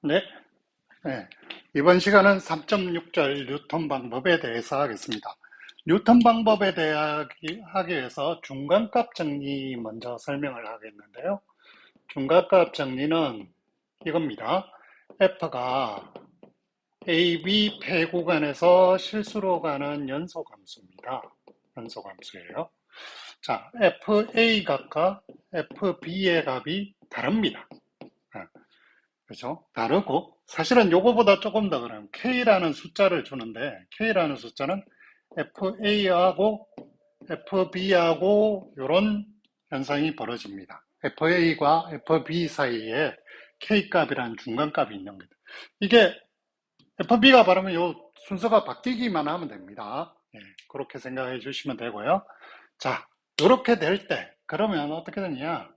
네, 네. 이번 시간은 3.6절 뉴턴 방법에 대해서 하겠습니다. 뉴턴 방법에 대해 하기 위해서 중간값 정리 먼저 설명을 하겠는데요. 중간값 정리는 이겁니다. F가 A, B 폐 구간에서 실수로 가는 연소함수입니다. 연소함수예요. 자, FA 값과 FB의 값이 다릅니다. 네. 그죠? 다르고, 사실은 요거보다 조금 더 그래요. K라는 숫자를 주는데, K라는 숫자는 FA하고 FB하고 이런 현상이 벌어집니다. FA과 FB 사이에 K값이라는 중간값이 있는 거죠. 이게 FB가 바르면 요 순서가 바뀌기만 하면 됩니다. 예, 그렇게 생각해 주시면 되고요. 자, 이렇게 될 때, 그러면 어떻게 되냐?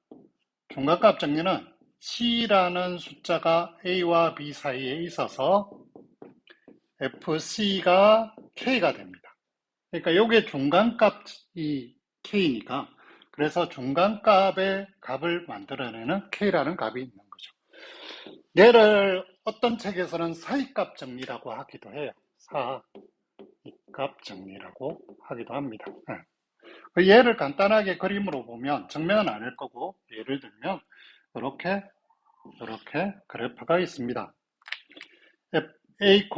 중간값 정리는 C라는 숫자가 A와 B 사이에 있어서 FC가 K가 됩니다. 그러니까 이게 중간값이 K니까 그래서 중간값의 값을 만들어내는 K라는 값이 있는 거죠. 얘를 어떤 책에서는 사이값 정리라고 하기도 해요. 사이값 정리라고 하기도 합니다. 그 예를 간단하게 그림으로 보면 정면은 아닐 거고 예를 들면 이렇게 그래프가 있습니다. A,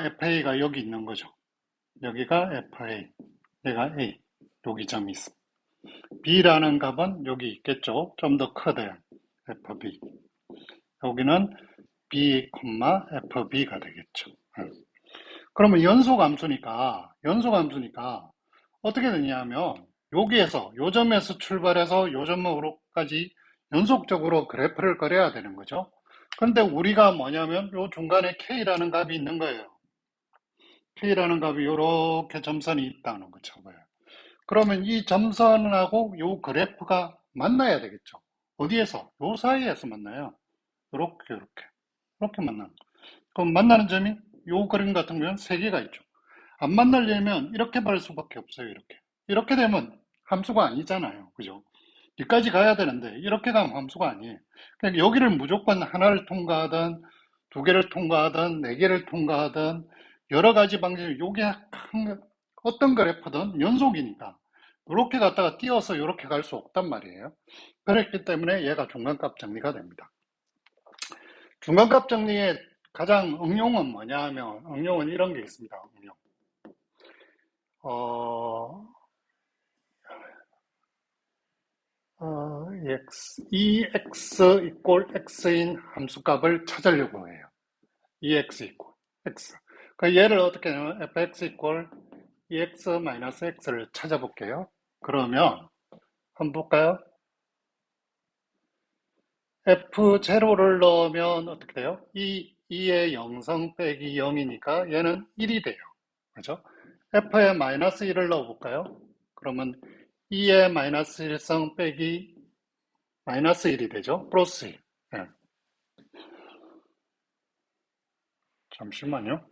FA가 여기 있는 거죠. 여기가 FA, 얘가 A, 여기 점이 있습니다. B라는 값은 여기 있겠죠. 좀 더 커대요. FB. 여기는 B, FB가 되겠죠. 그러면 연소함수니까 어떻게 되냐면 여기에서 요 점에서 출발해서 요 점으로까지 연속적으로 그래프를 그려야 되는 거죠. 근데 우리가 뭐냐면 요 중간에 K라는 값이 있는 거예요. K라는 값이 이렇게 점선이 있다는 거죠. 그러면 이 점선하고 요 그래프가 만나야 되겠죠. 어디에서? 요 사이에서 만나요. 이렇게 만나는 거. 그럼 만나는 점이 요 그림 같은 경우는 세 개가 있죠. 안 만나려면 이렇게 볼 수밖에 없어요. 이렇게 되면 함수가 아니잖아요. 그죠? 여기까지 가야 되는데 이렇게 가면 함수가 아니에요. 그러니까 여기를 무조건 하나를 통과하든 두 개를 통과하든 네 개를 통과하든 여러 가지 방식으로 요게 어떤 그래프든 연속이니까 이렇게 갔다가 띄어서 이렇게 갈 수 없단 말이에요. 그렇기 때문에 얘가 중간값 정리가 됩니다. 중간값 정리의 가장 응용은 뭐냐 하면 응용은 이런 게 있습니다. 응용. 어, EX 이꼴 X인 함수값을 찾으려고 해요. EX 이꼴 X. 그 얘를 어떻게 하냐면 fx 이꼴 EX 마이너스 X를 찾아볼게요. 그러면 한번 볼까요? F0를 넣으면 어떻게 돼요? 2의 0성 빼기 0이니까 얘는 1이 돼요. 그죠? F에 마이너스 1을 넣어볼까요? 그러면 2의 마이너스 1성 빼기 마이너스 1이 되죠? 플러스 1. 네. 잠시만요.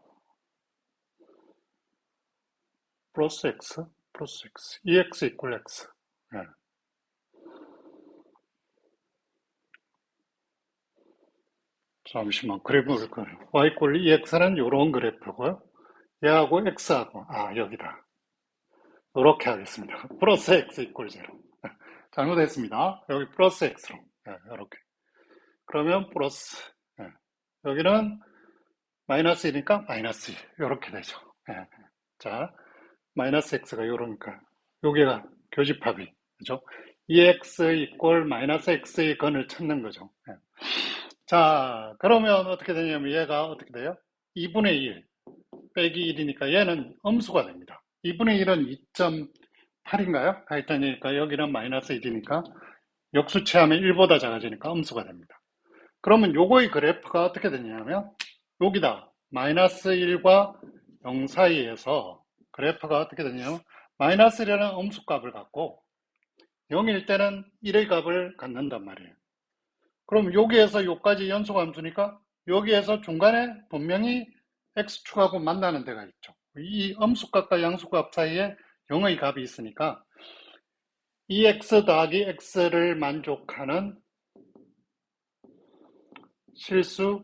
플러스 X, 플러스 X. EX 이퀄 X. 네. 잠시만. 그래프를 그려요. Y 이퀄 EX는 이런 그래프고요. 얘하고 X하고, 여기다. 이렇게 하겠습니다. 플러스 X 이퀄 0. 잘못했습니다. 여기 플러스 X로. 이렇게. 그러면 플러스. 네. 여기는 마이너스 1이니까 마이너스 1. 이렇게 되죠. 네. 자, 마이너스 X가 이러니까. 여기가 교집합이. 그죠? EX 이퀄 마이너스 X의 근을 찾는 거죠. 네. 자, 그러면 어떻게 되냐면 얘가 어떻게 돼요? 2분의 1 빼기 1이니까 얘는 음수가 됩니다. 2분의 1은 2.8인가요? 하여튼이니까 여기는 마이너스 1이니까 역수치하면 1보다 작아지니까 음수가 됩니다. 그러면 요거의 그래프가 어떻게 되냐면 여기다 마이너스 1과 0 사이에서 그래프가 어떻게 되냐면 마이너스 1은 음수값을 갖고 0일 때는 1의 값을 갖는단 말이에요. 그럼 여기에서 여기까지 연속함수니까 여기에서 중간에 분명히 x축하고 만나는 데가 있죠. 이 음수값과 양수값 사이에 0의 값이 있으니까 이 x 더하기 x를 만족하는 실수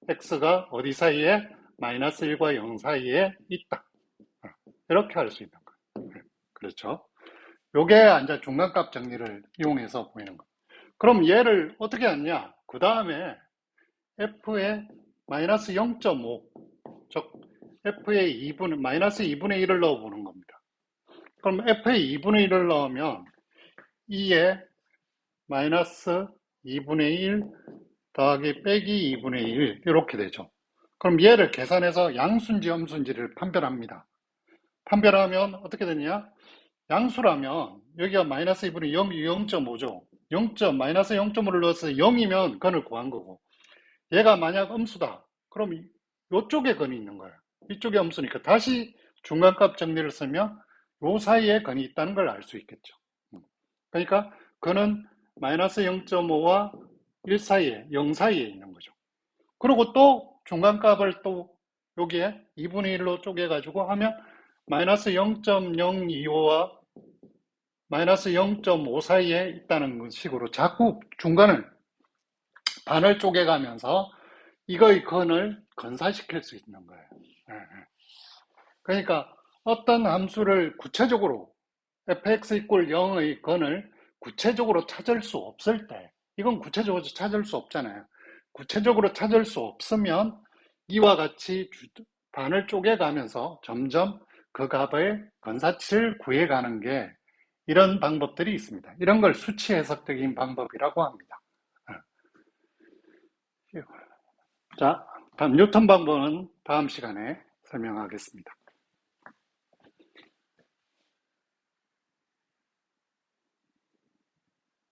x가 어디 사이에? 마이너스 1과 0 사이에 있다. 이렇게 할 수 있는 거예요. 그렇죠? 요게 이제 중간값 정리를 이용해서 보이는 거예요. 그럼 얘를 어떻게 하냐? 그 다음에 f의 마이너스 0.5, 즉 f의 2분의, 마이너스 2분의 1을 넣어보는 겁니다. 그럼 f의 2분의 1을 넣으면 2에 마이너스 2분의 1 더하기 빼기 2분의 1 이렇게 되죠. 그럼 얘를 계산해서 양수인지 음수인지를 판별합니다. 판별하면 어떻게 되냐? 양수라면 여기가 마이너스 2분의 0, 0.5죠. 0. 마이너스 0.5를 넣어서 0이면 건을 구한 거고, 얘가 만약 음수다. 그럼 이쪽에 건이 있는 거예요. 이쪽에 음수니까 다시 중간값 정리를 쓰면 요 사이에 건이 있다는 걸 알 수 있겠죠. 그러니까 건은 마이너스 0.5와 1 사이에, 0 사이에 있는 거죠. 그리고 또 중간값을 또 여기에 2분의 1로 쪼개가지고 하면 마이너스 0.025와 마이너스 0.5 사이에 있다는 식으로 자꾸 중간을 반을 쪼개가면서 이거의 건을 건사시킬 수 있는 거예요. 그러니까 어떤 함수를 구체적으로 fx 이퀄 0의 건을 구체적으로 찾을 수 없을 때, 이건 구체적으로 찾을 수 없잖아요. 구체적으로 찾을 수 없으면 이와 같이 반을 쪼개가면서 점점 그 값의 건사치를 구해가는 게 이런 방법들이 있습니다. 이런 걸 수치 해석적인 방법이라고 합니다. 자, 다음 뉴턴 방법은 다음 시간에 설명하겠습니다.